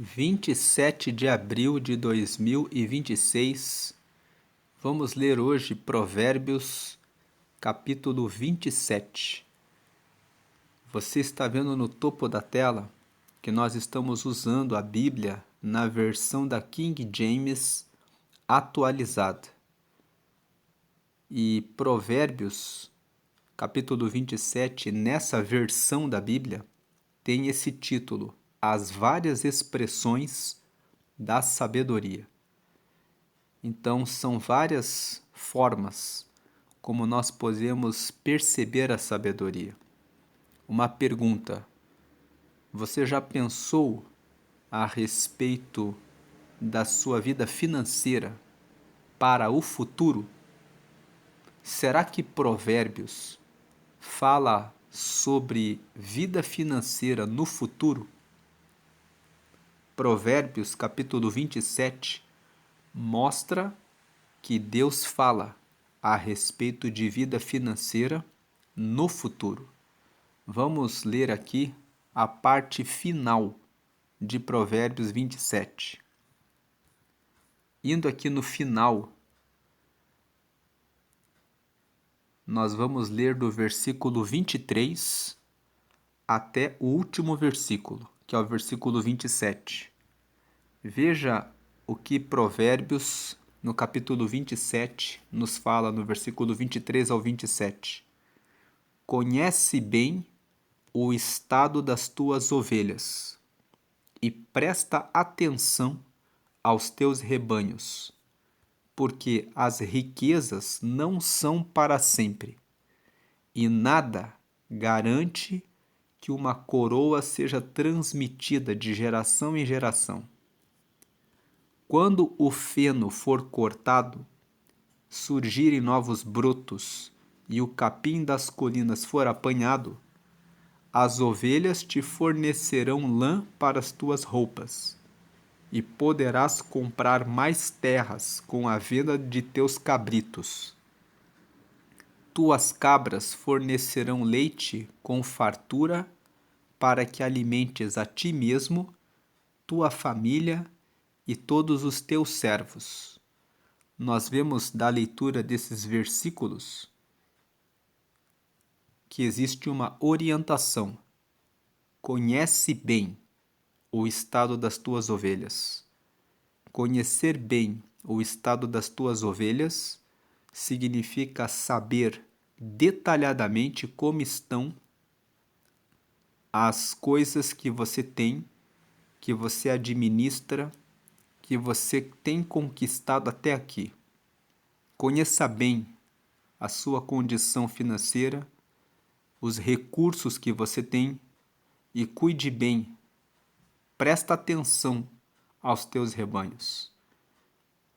27 de abril de 2026, vamos ler hoje Provérbios, capítulo 27. Você está vendo no topo da tela que nós estamos usando a Bíblia na versão da King James atualizada. E Provérbios, capítulo 27, nessa versão da Bíblia, tem esse título: As várias expressões da sabedoria. Então, são várias formas como nós podemos perceber a sabedoria. Uma pergunta: você já pensou a respeito da sua vida financeira para o futuro? Será que Provérbios fala sobre vida financeira no futuro? Provérbios, capítulo 27, mostra que Deus fala a respeito de vida financeira no futuro. Vamos ler aqui a parte final de Provérbios 27. Indo aqui no final, nós vamos ler do versículo 23 até o último versículo, que é o versículo 27. Veja o que Provérbios, no capítulo 27, nos fala no versículo 23 ao 27. Conhece bem o estado das tuas ovelhas e presta atenção aos teus rebanhos, porque as riquezas não são para sempre, e nada garante que uma coroa seja transmitida de geração em geração. Quando o feno for cortado, surgirem novos brotos e o capim das colinas for apanhado, as ovelhas te fornecerão lã para as tuas roupas, e poderás comprar mais terras com a venda de teus cabritos. Tuas cabras fornecerão leite com fartura, para que alimentes a ti mesmo, tua família e todos os teus servos. Nós vemos da leitura desses versículos que existe uma orientação. Conhece bem o estado das tuas ovelhas. Conhecer bem o estado das tuas ovelhas significa saber detalhadamente como estão as coisas que você tem, que você administra, que você tem conquistado até aqui. Conheça bem a sua condição financeira, os recursos que você tem e cuide bem. Presta atenção aos teus rebanhos.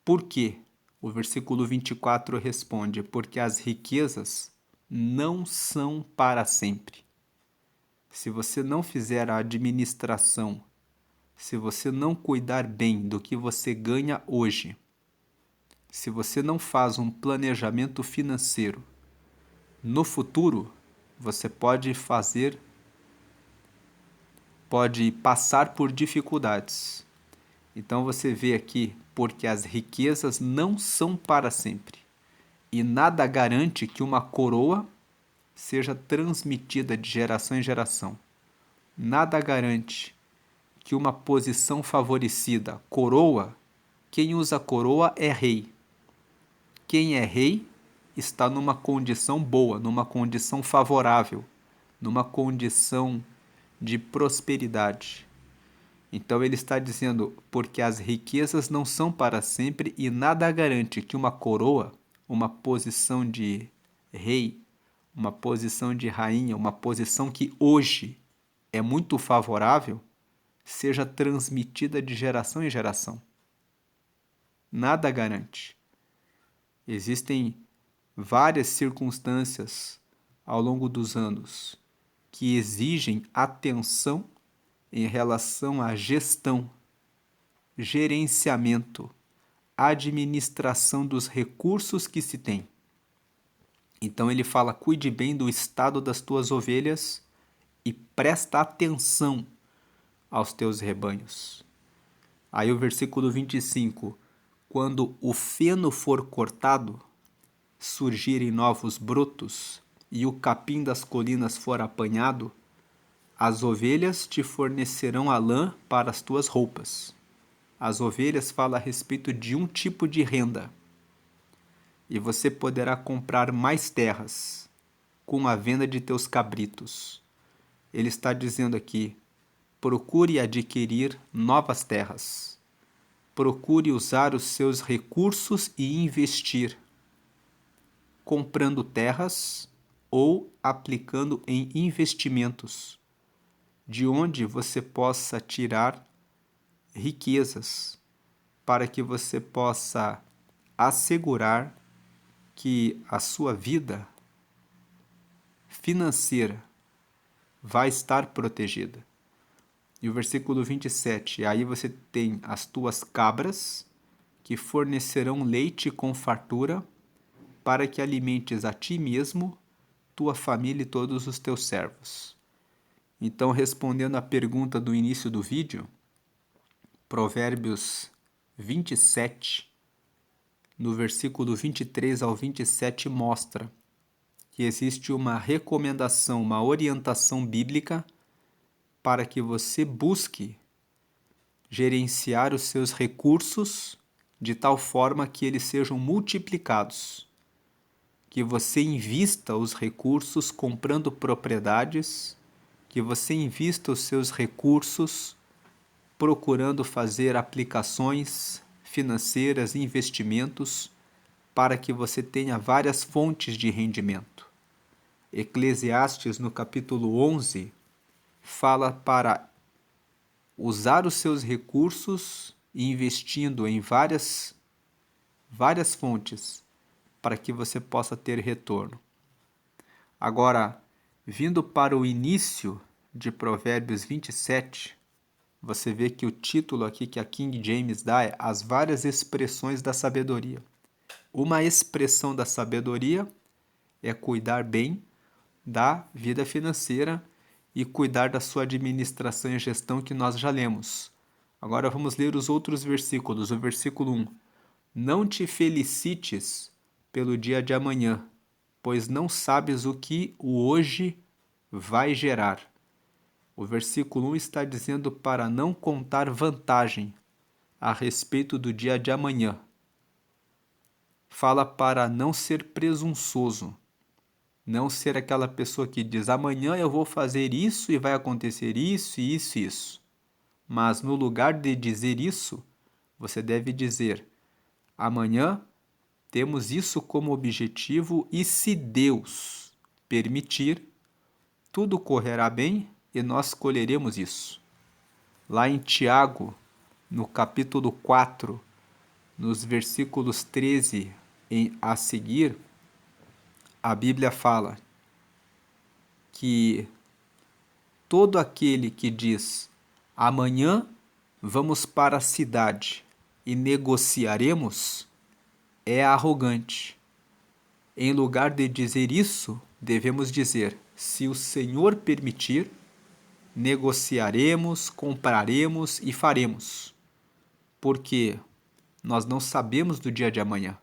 Por quê? O versículo 24 responde: porque as riquezas não são para sempre. Se você não fizer a administração, se você não cuidar bem do que você ganha hoje, se você não faz um planejamento financeiro, no futuro você pode passar por dificuldades. Então você vê aqui, porque as riquezas não são para sempre, e nada garante que uma coroa seja transmitida de geração em geração. Nada garante que uma posição favorecida, coroa, quem usa coroa é rei. Quem é rei está numa condição boa, numa condição favorável, numa condição de prosperidade. Então ele está dizendo, porque as riquezas não são para sempre e nada garante que uma coroa, uma posição de rei, uma posição de rainha, uma posição que hoje é muito favorável, seja transmitida de geração em geração. Nada garante. Existem várias circunstâncias ao longo dos anos que exigem atenção em relação à gestão, gerenciamento, administração dos recursos que se tem. Então ele fala: cuide bem do estado das tuas ovelhas e presta atenção aos teus rebanhos. Aí o versículo 25: quando o feno for cortado, surgirem novos brotos, e o capim das colinas for apanhado, as ovelhas te fornecerão a lã para as tuas roupas. As ovelhas fala a respeito de um tipo de renda. E você poderá comprar mais terras com a venda de teus cabritos. Ele está dizendo aqui: procure adquirir novas terras. Procure usar os seus recursos e investir, comprando terras ou aplicando em investimentos, de onde você possa tirar riquezas, para que você possa assegurar que a sua vida financeira vai estar protegida. E o versículo 27, aí você tem as tuas cabras, que fornecerão leite com fartura, para que alimentes a ti mesmo, tua família e todos os teus servos. Então, respondendo à pergunta do início do vídeo, Provérbios 27, no versículo 23 ao 27, mostra que existe uma recomendação, uma orientação bíblica para que você busque gerenciar os seus recursos de tal forma que eles sejam multiplicados, que você invista os recursos comprando propriedades, que você invista os seus recursos procurando fazer aplicações financeiras, investimentos, para que você tenha várias fontes de rendimento. Eclesiastes, no capítulo 11, fala para usar os seus recursos e investindo em várias fontes para que você possa ter retorno. Agora, vindo para o início de Provérbios 27, você vê que o título aqui que a King James dá é As Várias Expressões da Sabedoria. Uma expressão da sabedoria é cuidar bem da vida financeira e cuidar da sua administração e gestão, que nós já lemos. Agora vamos ler os outros versículos. O versículo 1. Não te felicites pelo dia de amanhã, pois não sabes o que o hoje vai gerar. O versículo 1 está dizendo para não contar vantagem a respeito do dia de amanhã. Fala para não ser presunçoso. Não ser aquela pessoa que diz, amanhã eu vou fazer isso e vai acontecer isso, isso e isso. Mas no lugar de dizer isso, você deve dizer, amanhã temos isso como objetivo e se Deus permitir, tudo correrá bem e nós colheremos isso. Lá em Tiago, no capítulo 4, nos versículos 13 a seguir, a Bíblia fala que todo aquele que diz amanhã vamos para a cidade e negociaremos é arrogante. Em lugar de dizer isso, devemos dizer, se o Senhor permitir, negociaremos, compraremos e faremos. Porque nós não sabemos do dia de amanhã.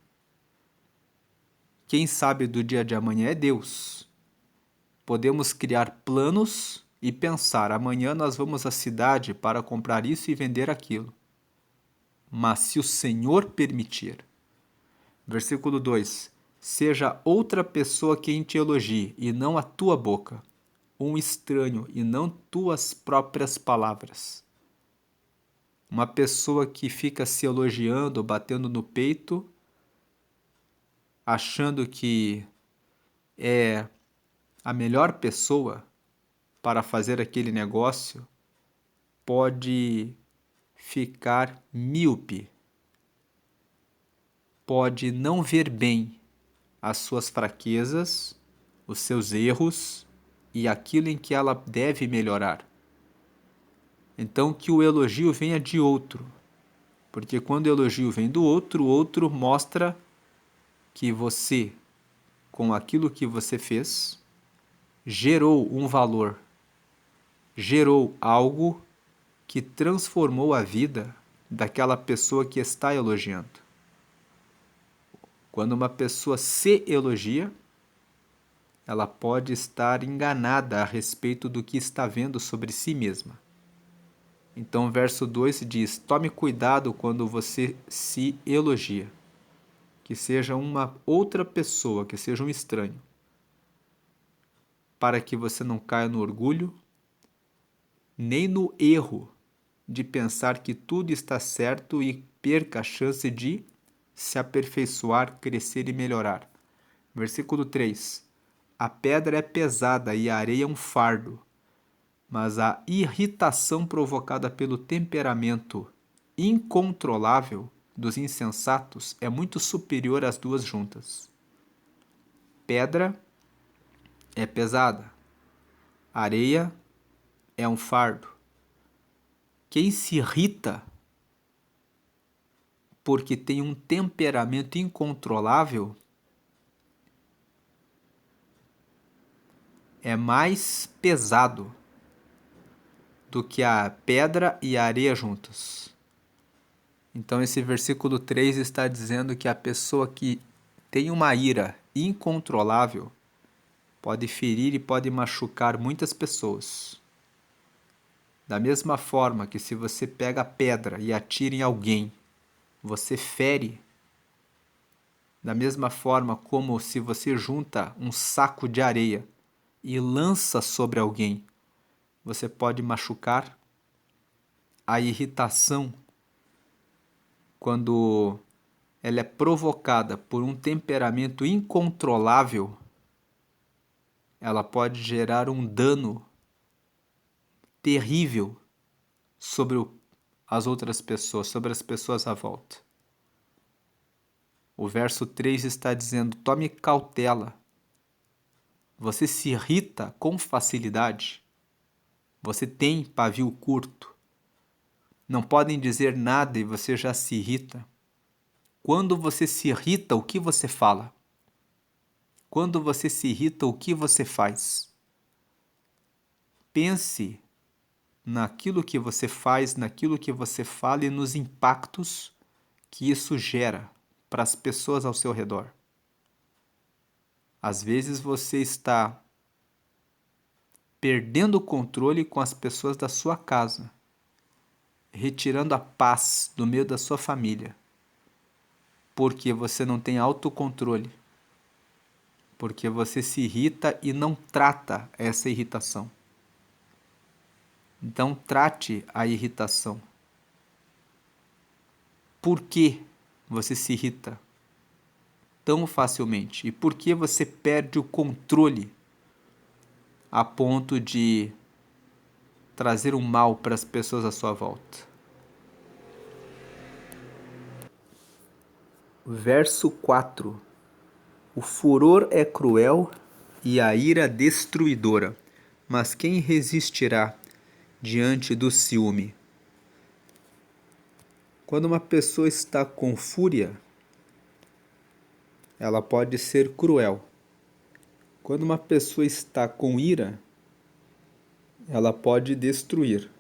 Quem sabe do dia de amanhã é Deus. Podemos criar planos e pensar, amanhã nós vamos à cidade para comprar isso e vender aquilo. Mas se o Senhor permitir. Versículo 2. Seja outra pessoa quem te elogie, e não a tua boca. Um estranho, e não tuas próprias palavras. Uma pessoa que fica se elogiando, batendo no peito, achando que é a melhor pessoa para fazer aquele negócio, pode ficar míope, pode não ver bem as suas fraquezas, os seus erros e aquilo em que ela deve melhorar. Então que o elogio venha de outro, porque quando o elogio vem do outro, o outro mostra que você, com aquilo que você fez, gerou um valor, gerou algo que transformou a vida daquela pessoa que está elogiando. Quando uma pessoa se elogia, ela pode estar enganada a respeito do que está vendo sobre si mesma. Então, o verso 2 diz: tome cuidado quando você se elogia, que seja uma outra pessoa, que seja um estranho, para que você não caia no orgulho, nem no erro de pensar que tudo está certo e perca a chance de se aperfeiçoar, crescer e melhorar. Versículo 3: a pedra é pesada e a areia um fardo, mas a irritação provocada pelo temperamento incontrolável dos insensatos é muito superior às duas juntas. Pedra é pesada, areia é um fardo. Quem se irrita porque tem um temperamento incontrolável é mais pesado do que a pedra e a areia juntas. Então esse versículo 3 está dizendo que a pessoa que tem uma ira incontrolável pode ferir e pode machucar muitas pessoas. Da mesma forma que se você pega a pedra e atira em alguém, você fere. Da mesma forma como se você junta um saco de areia e lança sobre alguém, você pode machucar. A irritação, quando ela é provocada por um temperamento incontrolável, ela pode gerar um dano terrível sobre as outras pessoas, sobre as pessoas à volta. O verso 3 está dizendo: tome cautela. Você se irrita com facilidade. Você tem pavio curto. Não podem dizer nada e você já se irrita. Quando você se irrita, o que você fala? Quando você se irrita, o que você faz? Pense naquilo que você faz, naquilo que você fala e nos impactos que isso gera para as pessoas ao seu redor. Às vezes você está perdendo o controle com as pessoas da sua casa, retirando a paz do meio da sua família, porque você não tem autocontrole, porque você se irrita e não trata essa irritação. Então, trate a irritação. Por que você se irrita tão facilmente? E por que você perde o controle a ponto de trazer um mal para as pessoas à sua volta? Verso 4: o furor é cruel e a ira destruidora, mas quem resistirá diante do ciúme? Quando uma pessoa está com fúria, ela pode ser cruel. Quando uma pessoa está com ira, ela pode destruir.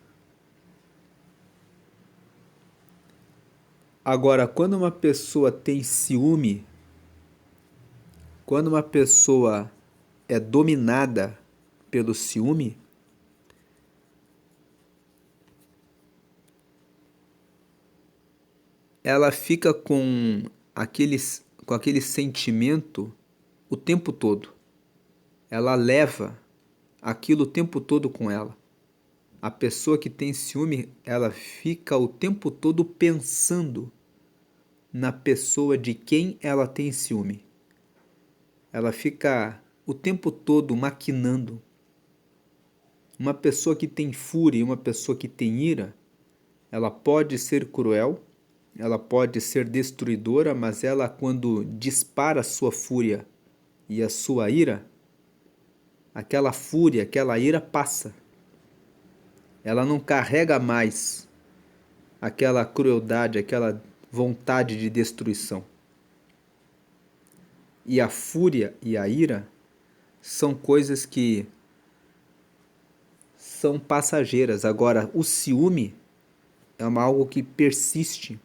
Agora, quando uma pessoa tem ciúme, quando uma pessoa é dominada pelo ciúme, ela fica com aquele sentimento o tempo todo. Ela leva aquilo o tempo todo com ela. A pessoa que tem ciúme, ela fica o tempo todo pensando na pessoa de quem ela tem ciúme. Ela fica o tempo todo maquinando. Uma pessoa que tem fúria e uma pessoa que tem ira, ela pode ser cruel, ela pode ser destruidora, mas ela, quando dispara a sua fúria e a sua ira, aquela fúria, aquela ira passa. Ela não carrega mais aquela crueldade, aquela vontade de destruição. E a fúria e a ira são coisas que são passageiras. Agora, o ciúme algo que persiste.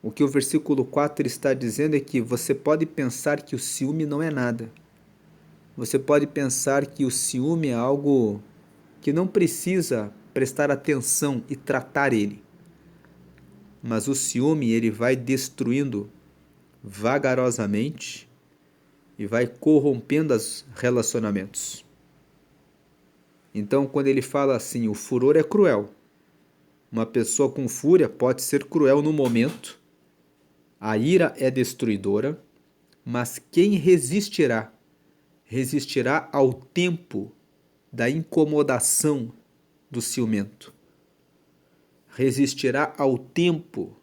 O que o versículo 4 está dizendo é que você pode pensar que o ciúme não é nada. Você pode pensar que o ciúme é algo que não precisa prestar atenção e tratar ele. Mas o ciúme, ele vai destruindo vagarosamente e vai corrompendo os relacionamentos. Então, quando ele fala assim, o furor é cruel. Uma pessoa com fúria pode ser cruel no momento. A ira é destruidora, mas quem resistirá? Resistirá ao tempo da incomodação do ciumento. Resistirá ao tempo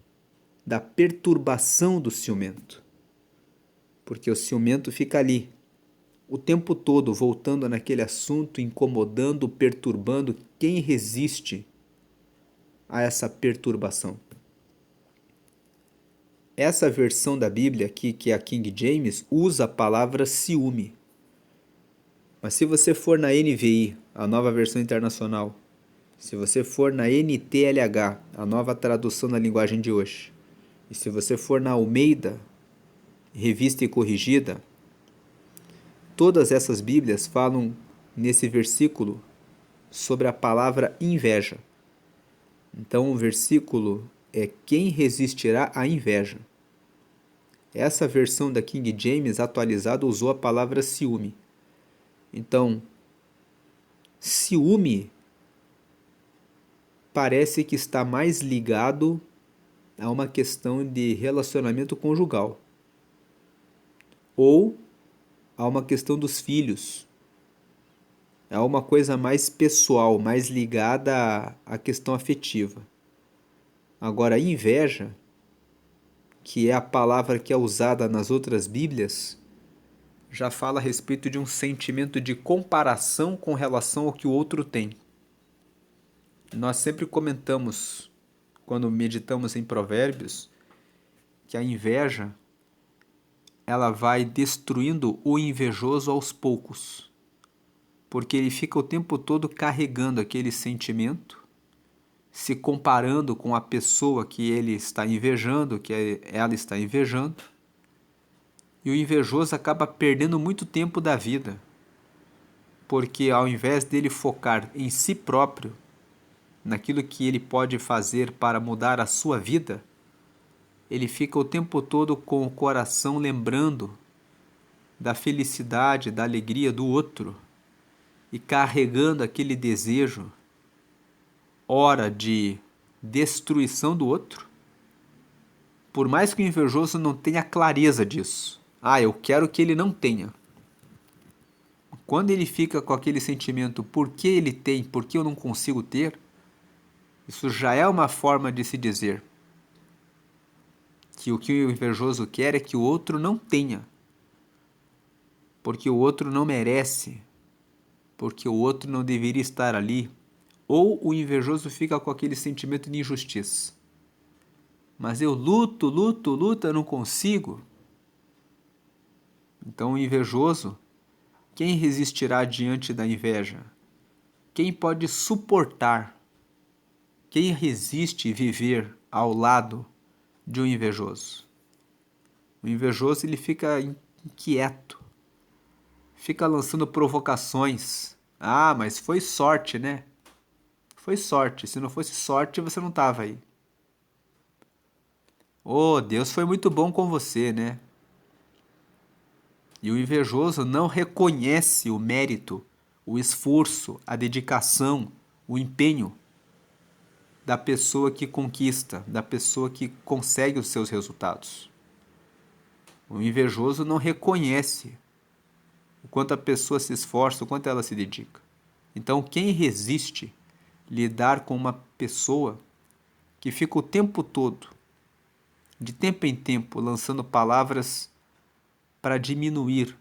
da perturbação do ciumento. Porque o ciumento fica ali, o tempo todo voltando naquele assunto, incomodando, perturbando. Quem resiste a essa perturbação? Essa versão da Bíblia aqui, que é a King James, usa a palavra ciúme. Mas se você for na NVI, a nova versão internacional, se você for na NTLH, a nova tradução da linguagem de hoje, e se você for na Almeida, revista e corrigida, todas essas Bíblias falam nesse versículo sobre a palavra inveja. Então o versículo é: quem resistirá à inveja? Essa versão da King James atualizada usou a palavra ciúme. Então, ciúme parece que está mais ligado a uma questão de relacionamento conjugal ou a uma questão dos filhos. É uma coisa mais pessoal, mais ligada à questão afetiva. Agora, a inveja, que é a palavra que é usada nas outras Bíblias, já fala a respeito de um sentimento de comparação com relação ao que o outro tem. Nós sempre comentamos, quando meditamos em Provérbios, que a inveja ela vai destruindo o invejoso aos poucos, porque ele fica o tempo todo carregando aquele sentimento, se comparando com a pessoa que ele está invejando, que ela está invejando, e o invejoso acaba perdendo muito tempo da vida, porque ao invés dele focar em si próprio, naquilo que ele pode fazer para mudar a sua vida, ele fica o tempo todo com o coração lembrando da felicidade, da alegria do outro e carregando aquele desejo, ora de destruição do outro, por mais que o invejoso não tenha clareza disso. Eu quero que ele não tenha. Quando ele fica com aquele sentimento, por que ele tem, por que eu não consigo ter, isso já é uma forma de se dizer que o invejoso quer é que o outro não tenha, porque o outro não merece, porque o outro não deveria estar ali, ou o invejoso fica com aquele sentimento de injustiça. Mas eu luto, eu não consigo. Então o invejoso, quem resistirá diante da inveja? Quem pode suportar? Quem resiste viver ao lado de um invejoso? O invejoso ele fica inquieto, fica lançando provocações. Mas foi sorte, né? Foi sorte. Se não fosse sorte, você não estava aí. Deus foi muito bom com você, né? E o invejoso não reconhece o mérito, o esforço, a dedicação, o empenho da pessoa que conquista, da pessoa que consegue os seus resultados. O invejoso não reconhece o quanto a pessoa se esforça, o quanto ela se dedica. Então, quem resiste lidar com uma pessoa que fica o tempo todo, de tempo em tempo, lançando palavras para diminuir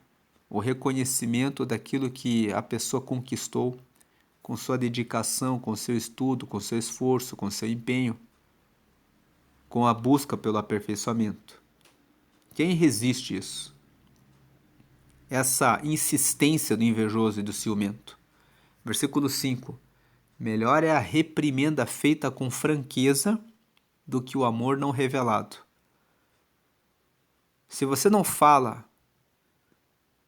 o reconhecimento daquilo que a pessoa conquistou com sua dedicação, com seu estudo, com seu esforço, com seu empenho, com a busca pelo aperfeiçoamento. Quem resiste isso? Essa insistência do invejoso e do ciumento. Versículo 5. Melhor é a reprimenda feita com franqueza do que o amor não revelado. Se você não fala,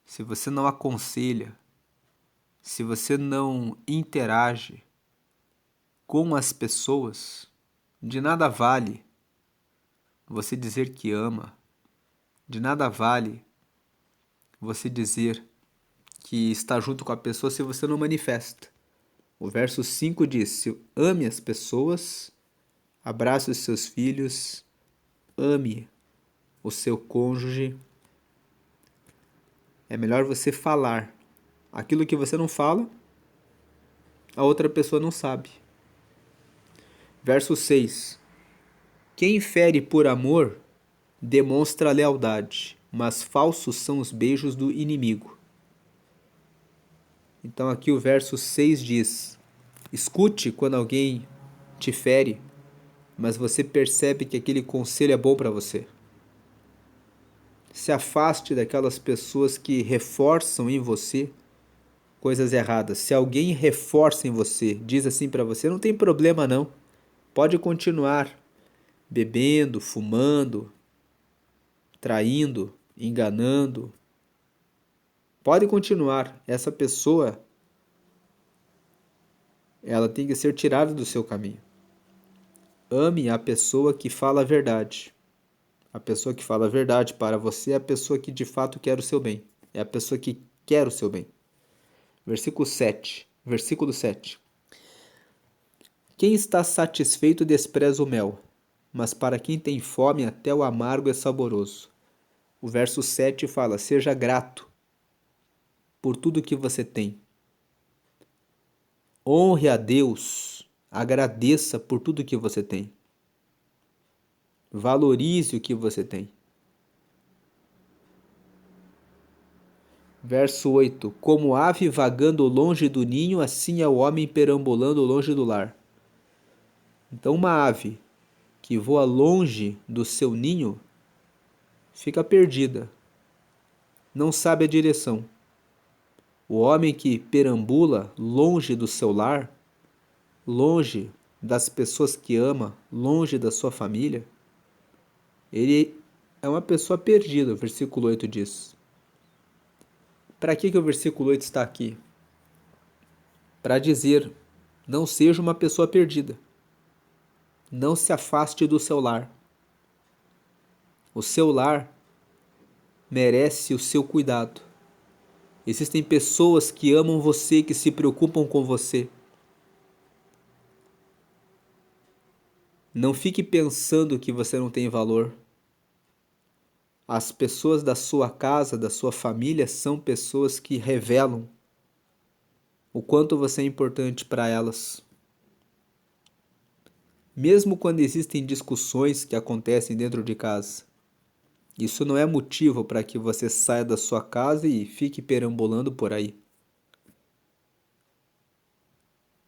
se você não aconselha, se você não interage com as pessoas, de nada vale você dizer que ama, de nada vale você dizer que está junto com a pessoa se você não manifesta. O verso 5 diz: ame as pessoas, abrace os seus filhos, ame o seu cônjuge. É melhor você falar. Aquilo que você não fala, a outra pessoa não sabe. Verso 6. Quem fere por amor demonstra lealdade, mas falsos são os beijos do inimigo. Então aqui o verso 6 diz: escute quando alguém te fere, mas você percebe que aquele conselho é bom para você. Se afaste daquelas pessoas que reforçam em você coisas erradas. Se alguém reforça em você, diz assim para você: não tem problema não, pode continuar bebendo, fumando, traindo, enganando. Pode continuar. Essa pessoa, ela tem que ser tirada do seu caminho. Ame a pessoa que fala a verdade. A pessoa que fala a verdade para você é a pessoa que de fato quer o seu bem. É a pessoa que quer o seu bem. Versículo 7. Quem está satisfeito despreza o mel, mas para quem tem fome até o amargo é saboroso. O verso 7 fala: seja grato por tudo que você tem. Honre a Deus, agradeça por tudo que você tem. Valorize o que você tem. Verso 8. Como ave vagando longe do ninho, assim é o homem perambulando longe do lar. Então uma ave que voa longe do seu ninho fica perdida, não sabe a direção. O homem que perambula longe do seu lar, longe das pessoas que ama, longe da sua família, ele é uma pessoa perdida, o versículo 8 diz. Para que o versículo 8 está aqui? Para dizer: não seja uma pessoa perdida. Não se afaste do seu lar. O seu lar merece o seu cuidado. Existem pessoas que amam você, que se preocupam com você. Não fique pensando que você não tem valor. As pessoas da sua casa, da sua família, são pessoas que revelam o quanto você é importante para elas. Mesmo quando existem discussões que acontecem dentro de casa, isso não é motivo para que você saia da sua casa e fique perambulando por aí.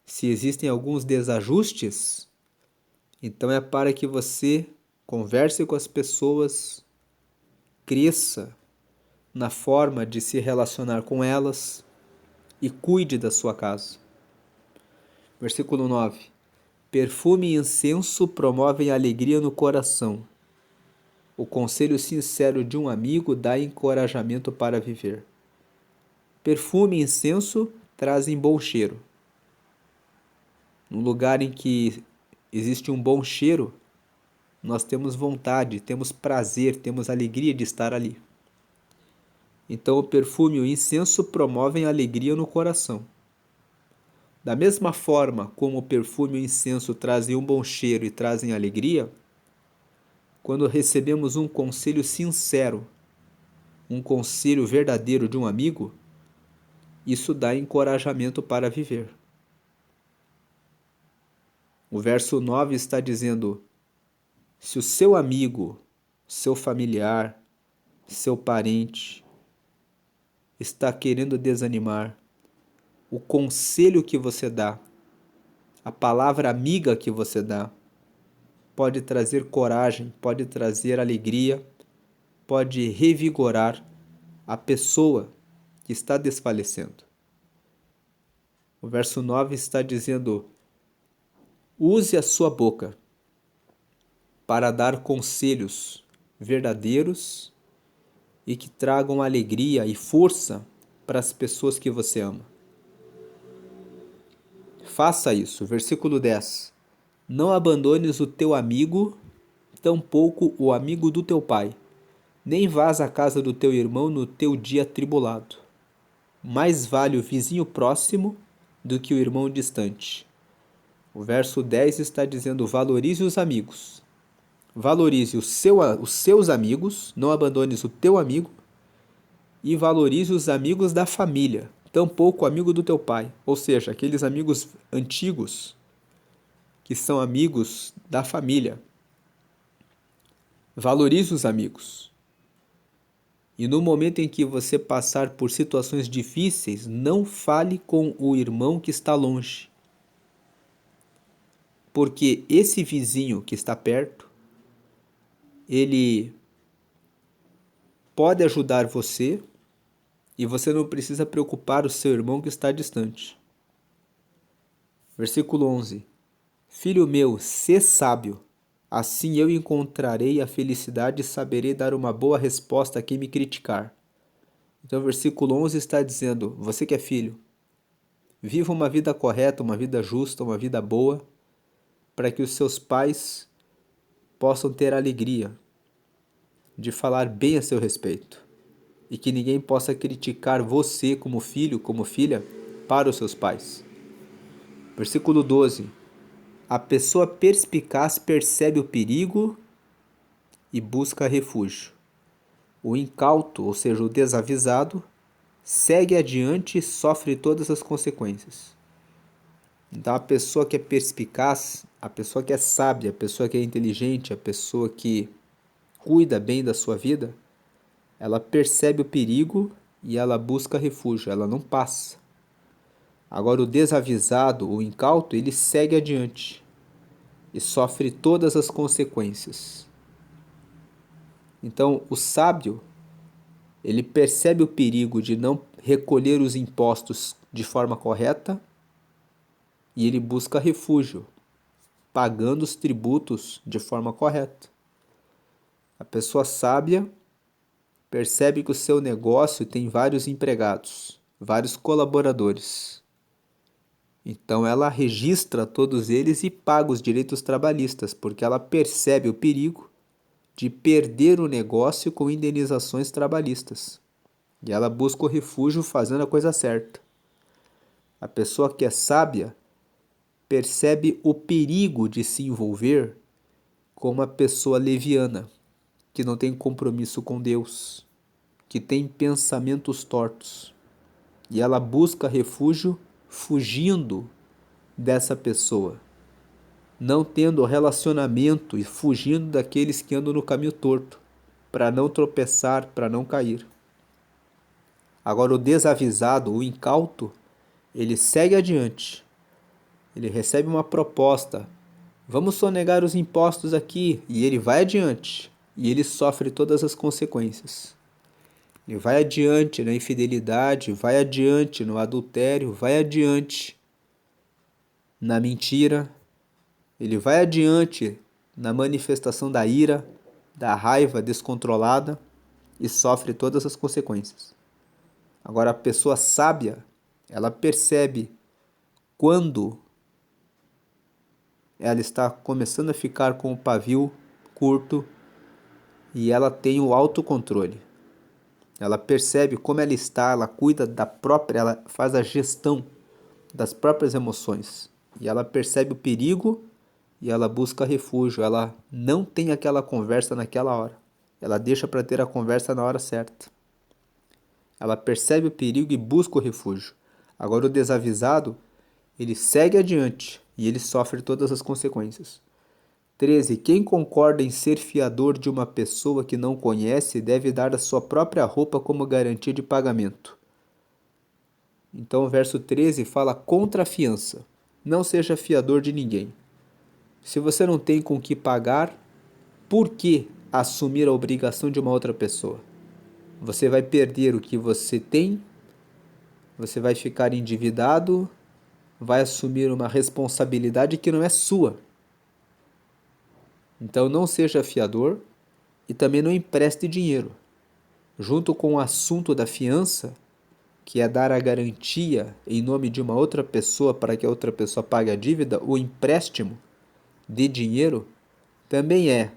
Se existem alguns desajustes, então é para que você converse com as pessoas, cresça na forma de se relacionar com elas e cuide da sua casa. Versículo 9. Perfume e incenso promovem alegria no coração. O conselho sincero de um amigo dá encorajamento para viver. Perfume e incenso trazem bom cheiro. No lugar em que existe um bom cheiro, nós temos vontade, temos prazer, temos alegria de estar ali. Então o perfume e o incenso promovem alegria no coração. Da mesma forma como o perfume e o incenso trazem um bom cheiro e trazem alegria, quando recebemos um conselho sincero, um conselho verdadeiro de um amigo, isso dá encorajamento para viver. O verso 9 está dizendo: se o seu amigo, seu familiar, seu parente está querendo desanimar, o conselho que você dá, a palavra amiga que você dá, pode trazer coragem, pode trazer alegria, pode revigorar a pessoa que está desfalecendo. O verso 9 está dizendo: Use a sua boca para dar conselhos verdadeiros e que tragam alegria e força para as pessoas que você ama. Faça isso. Versículo 10. Não abandones o teu amigo, tampouco o amigo do teu pai, nem vás à casa do teu irmão no teu dia atribulado. Mais vale o vizinho próximo do que o irmão distante. O verso 10 está dizendo: valorize os amigos. Valorize os seus amigos, não abandones o teu amigo, e valorize os amigos da família, tampouco o amigo do teu pai, ou seja, aqueles amigos antigos que são amigos da família. Valorize os amigos. E no momento em que você passar por situações difíceis, não fale com o irmão que está longe. Porque esse vizinho que está perto, ele pode ajudar você e você não precisa preocupar o seu irmão que está distante. Versículo 11. Filho meu, sê sábio, assim eu encontrarei a felicidade e saberei dar uma boa resposta a quem me criticar. Então, o versículo 11 está dizendo: você que é filho, viva uma vida correta, uma vida justa, uma vida boa, para que os seus pais possam ter a alegria de falar bem a seu respeito e que ninguém possa criticar você como filho, como filha, para os seus pais. Versículo 12. A pessoa perspicaz percebe o perigo e busca refúgio. O incauto, ou seja, o desavisado, segue adiante e sofre todas as consequências. Então, a pessoa que é perspicaz, a pessoa que é sábia, a pessoa que é inteligente, a pessoa que cuida bem da sua vida, ela percebe o perigo e ela busca refúgio, ela não passa. Agora, o desavisado, o incauto, ele segue adiante e sofre todas as consequências. Então, o sábio, ele percebe o perigo de não recolher os impostos de forma correta e ele busca refúgio, pagando os tributos de forma correta. A pessoa sábia percebe que o seu negócio tem vários empregados, vários colaboradores. Então ela registra todos eles e paga os direitos trabalhistas, porque ela percebe o perigo de perder o negócio com indenizações trabalhistas. E ela busca o refúgio fazendo a coisa certa. A pessoa que é sábia percebe o perigo de se envolver com uma pessoa leviana, que não tem compromisso com Deus, que tem pensamentos tortos. E ela busca refúgio fugindo dessa pessoa, não tendo relacionamento e fugindo daqueles que andam no caminho torto, para não tropeçar, para não cair. Agora, o desavisado, o incauto, ele segue adiante. Ele recebe uma proposta: vamos sonegar os impostos aqui, e ele vai adiante, e ele sofre todas as consequências. Ele vai adiante na infidelidade, vai adiante no adultério, vai adiante na mentira, ele vai adiante na manifestação da ira, da raiva descontrolada e sofre todas as consequências. Agora, a pessoa sábia, ela percebe quando ela está começando a ficar com o pavio curto e ela tem o autocontrole. Ela percebe como ela está, ela cuida da própria, ela faz a gestão das próprias emoções. E ela percebe o perigo e ela busca refúgio. Ela não tem aquela conversa naquela hora. Ela deixa para ter a conversa na hora certa. Ela percebe o perigo e busca o refúgio. Agora o desavisado, ele segue adiante e ele sofre todas as consequências. 13. Quem concorda em ser fiador de uma pessoa que não conhece deve dar a sua própria roupa como garantia de pagamento. Então o verso 13 fala contra a fiança. Não seja fiador de ninguém. Se você não tem com que pagar, por que assumir a obrigação de uma outra pessoa? Você vai perder o que você tem, você vai ficar endividado vai assumir uma responsabilidade que não é sua. Então não seja fiador e também não empreste dinheiro. Junto com o assunto da fiança, que é dar a garantia em nome de uma outra pessoa para que a outra pessoa pague a dívida, o empréstimo de dinheiro também é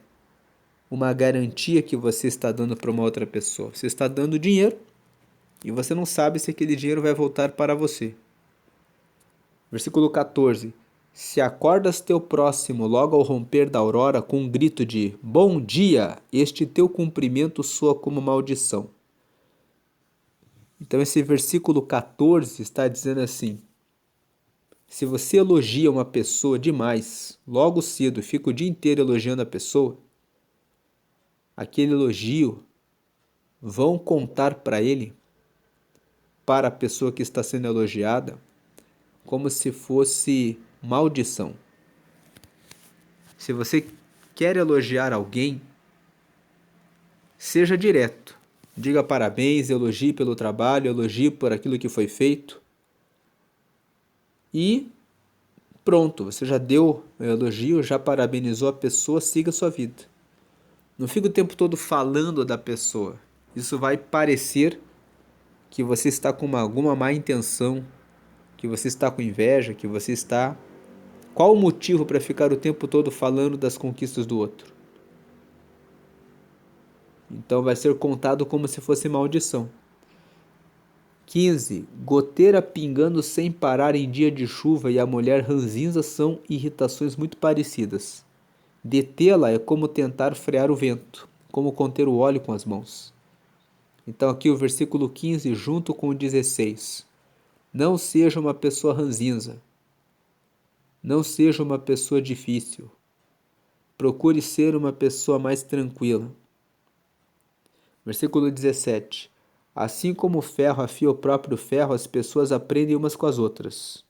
uma garantia que você está dando para uma outra pessoa. Você está dando dinheiro e você não sabe se aquele dinheiro vai voltar para você. Versículo 14. Se acordas teu próximo logo ao romper da aurora com um grito de bom dia, este teu cumprimento soa como maldição. Então esse versículo 14 está dizendo assim: se você elogia uma pessoa demais, logo cedo, fica o dia inteiro elogiando a pessoa, aquele elogio vão contar para ele, para a pessoa que está sendo elogiada, como se fosse maldição. Se você quer elogiar alguém, seja direto. Diga parabéns, elogie pelo trabalho, elogie por aquilo que foi feito. E pronto, você já deu o elogio, já parabenizou a pessoa, siga a sua vida. Não fica o tempo todo falando da pessoa. Isso vai parecer que você está com alguma má intenção, que você está com inveja, que você está... Qual o motivo para ficar o tempo todo falando das conquistas do outro? Então vai ser contado como se fosse maldição. 15. Goteira pingando sem parar em dia de chuva e a mulher ranzinza são irritações muito parecidas. Detê-la é como tentar frear o vento, como conter o óleo com as mãos. Então aqui o versículo 15 junto com o 16. Não seja uma pessoa ranzinza. Não seja uma pessoa difícil. Procure ser uma pessoa mais tranquila. Versículo 17. Assim como o ferro afia o próprio ferro, as pessoas aprendem umas com as outras.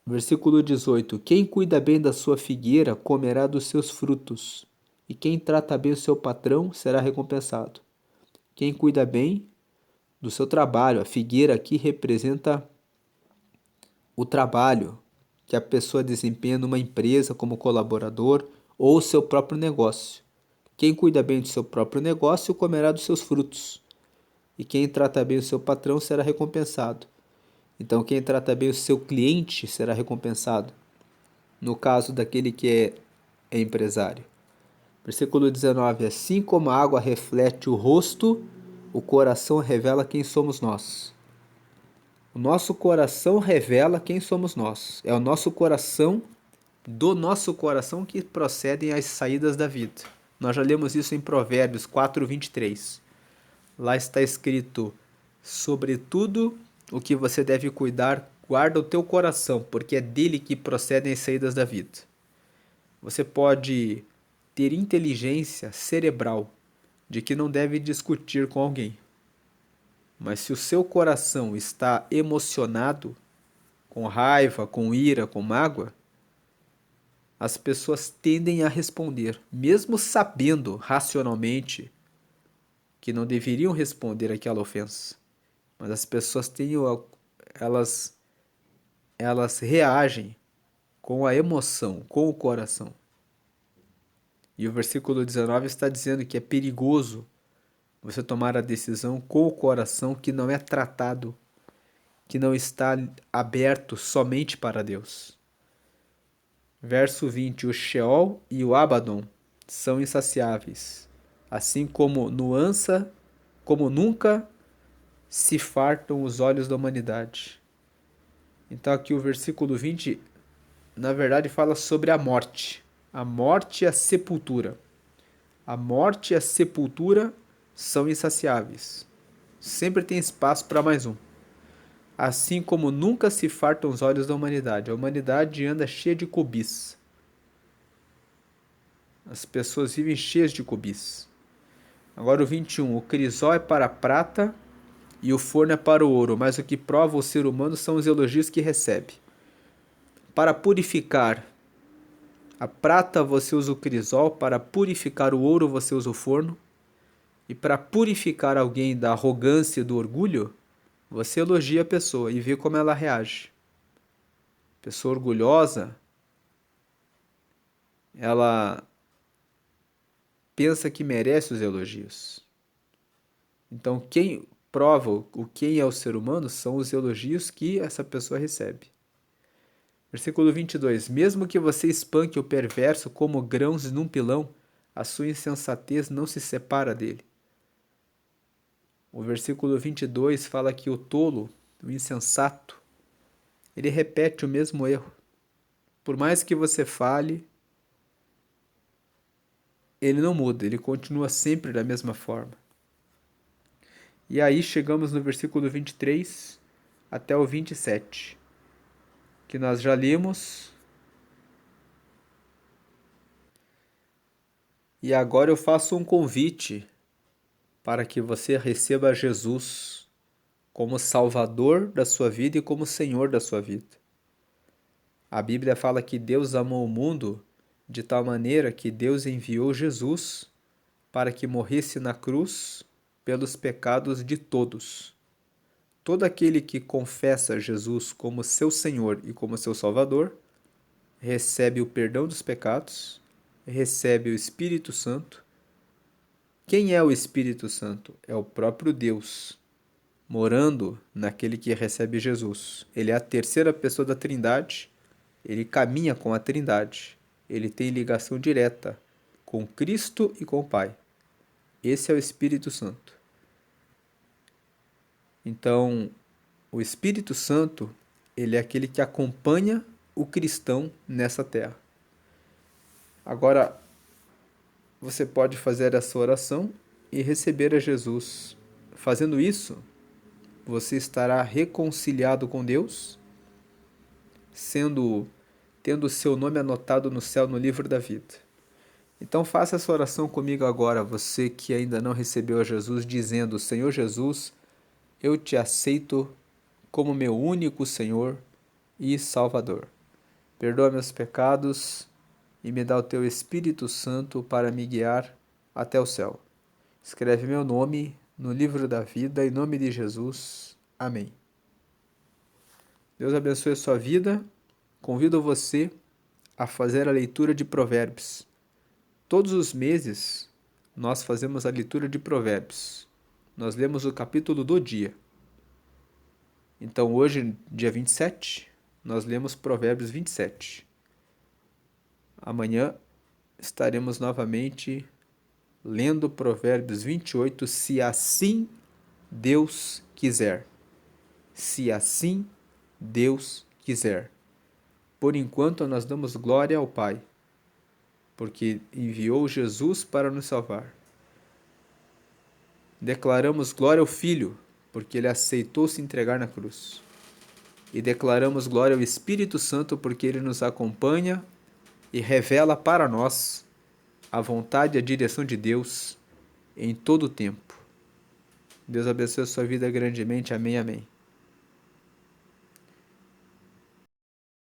Versículo 18. Quem cuida bem da sua figueira comerá dos seus frutos, e quem trata bem o seu patrão será recompensado. Quem cuida bem do seu trabalho, a figueira aqui representa o trabalho que a pessoa desempenha numa empresa como colaborador ou seu próprio negócio. Quem cuida bem do seu próprio negócio comerá dos seus frutos, e quem trata bem o seu patrão será recompensado. Então, quem trata bem o seu cliente será recompensado, no caso daquele que é empresário. Versículo 19. Assim como a água reflete o rosto, o coração revela quem somos nós. O nosso coração revela quem somos nós. É o nosso coração, do nosso coração, que procedem as saídas da vida. Nós já lemos isso em Provérbios 4:23. Lá está escrito: sobretudo o que você deve cuidar, guarda o teu coração, porque é dele que procedem as saídas da vida. Você pode ter inteligência cerebral de que não deve discutir com alguém. Mas se o seu coração está emocionado, com raiva, com ira, com mágoa, as pessoas tendem a responder, mesmo sabendo racionalmente que não deveriam responder aquela ofensa. Mas as pessoas elas reagem com a emoção, com o coração. E o versículo 19 está dizendo que é perigoso você tomar a decisão com o coração que não é tratado, que não está aberto somente para Deus. Verso 20. O Sheol e o Abaddon são insaciáveis, assim como nunca se fartam os olhos da humanidade. Então aqui o versículo 20, na verdade, fala sobre a morte. A morte e a sepultura. A morte e a sepultura são insaciáveis. Sempre tem espaço para mais um. Assim como nunca se fartam os olhos da humanidade. A humanidade anda cheia de cobiça. As pessoas vivem cheias de cobiça. Agora o 21. O crisol é para a prata e o forno é para o ouro, mas o que prova o ser humano são os elogios que recebe. Para purificar a prata você usa o crisol, para purificar o ouro você usa o forno, e para purificar alguém da arrogância e do orgulho, você elogia a pessoa e vê como ela reage. Pessoa orgulhosa, ela pensa que merece os elogios. Então, quem prova quem é o ser humano são os elogios que essa pessoa recebe. Versículo 22. Mesmo que você espanque o perverso como grãos num pilão, a sua insensatez não se separa dele. O versículo 22 fala que o tolo, o insensato, ele repete o mesmo erro. Por mais que você fale, ele não muda, ele continua sempre da mesma forma. E aí chegamos no versículo 23 até o 27, que nós já lemos. E agora eu faço um convite para que você receba Jesus como Salvador da sua vida e como Senhor da sua vida. A Bíblia fala que Deus amou o mundo de tal maneira que Deus enviou Jesus para que morresse na cruz pelos pecados de todos. Todo aquele que confessa Jesus como seu Senhor e como seu Salvador recebe o perdão dos pecados, recebe o Espírito Santo. Quem é o Espírito Santo? É o próprio Deus, morando naquele que recebe Jesus. Ele é a terceira pessoa da Trindade, ele caminha com a Trindade, ele tem ligação direta com Cristo e com o Pai. Esse é o Espírito Santo. Então, o Espírito Santo, ele é aquele que acompanha o cristão nessa terra. Agora, você pode fazer essa oração e receber a Jesus. Fazendo isso, você estará reconciliado com Deus, tendo o seu nome anotado no céu no livro da vida. Então faça essa oração comigo agora, você que ainda não recebeu a Jesus, dizendo: Senhor Jesus, eu te aceito como meu único Senhor e Salvador. Perdoa meus pecados e me dá o teu Espírito Santo para me guiar até o céu. Escreve meu nome no livro da vida, em nome de Jesus. Amém. Deus abençoe a sua vida. Convido você a fazer a leitura de Provérbios. Todos os meses nós fazemos a leitura de Provérbios. Nós lemos o capítulo do dia. Então hoje, dia 27, nós lemos Provérbios 27. Amanhã estaremos novamente lendo Provérbios 28, se assim Deus quiser. Se assim Deus quiser. Por enquanto nós damos glória ao Pai, porque enviou Jesus para nos salvar. Declaramos glória ao Filho, porque ele aceitou se entregar na cruz. E declaramos glória ao Espírito Santo, porque ele nos acompanha e revela para nós a vontade e a direção de Deus em todo o tempo. Deus abençoe a sua vida grandemente. Amém, amém.